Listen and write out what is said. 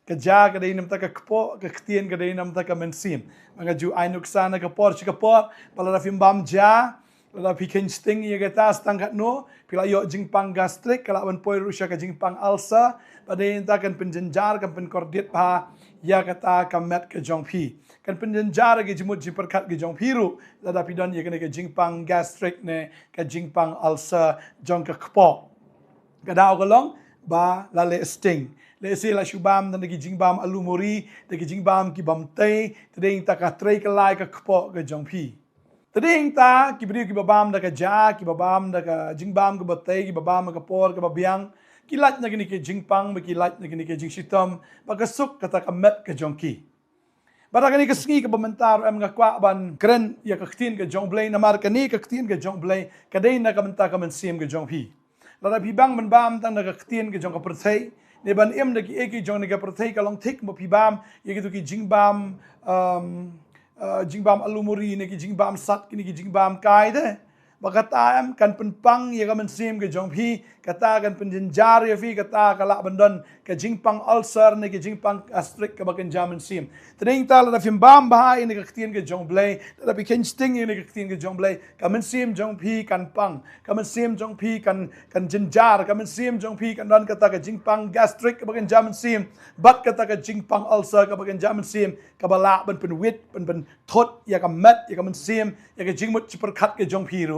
Keja kadai nam ta kpoh ke ktien kadai nam ta mynsiem. Mga ju ainuk sana kpoh chikapor pala fimbam ja la piken sting ye gata stangkat no pila yo jingpang gastrik kala ban poi rusya ka jingpang ulcer padai ta kan penjenjar kan penkordit pa ya kata kamet ke jongpi kan penjenjar ke jimut jiperkat ke jongpiru la pidon ye ke jingpang gastrik ne ke jingpang ulcer jong ke kpoh kadau kolong ba la le sting le se la shubam dan ke jingbam alumuri de ke jingbam ki bam tei teding ta ka trei ke lai ke kpoh ke jongpi teding ta ki bri ki babam da ka ja ki babam da ka jingbam ke batei ki babam ke por ke babiang kilat na gini ke jingpang ba kilat na gini ke jingsitom pagasuk kata ka met ke jongki bara gini ke sngi ke komentar em nga kwa ban kren ya ka ktien ke jong blei na mar kani ka ktien ke jong blei kadai na kamenta ka mynsiem ke jongpi la bang ban bam tang na ka ktien ke jong ka perthei ne ban em da ki eki jong ne ka perthei ka long thik mo pibam ye ki tu ki jingbam jingbam alumuri ne ki jingbam sat ki jingbam kai de bakata em kan penpang ye ka mynsiem ke jongpi kata kan penjenjar ye fi kata kala bandon ke jingpang ulcer ne ke jingpang gastrik ke bakan jamin sim tring tal da fimbam bahai ne ke ktien ke jong blei da piken sting ne ke ktien ke jong blei ka mynsiem jongpi kan pang ka mynsiem jongpi kan jenjar ka mynsiem jongpi kan don kata ke jingpang gastrik ke bakan jamin sim bat kata ke jingpang ulcer ke bakan jamin sim ka bala ban penwit ban thot ya ka met ya ka mynsiem ya ke jingmut chiperkhat ke jongpi ru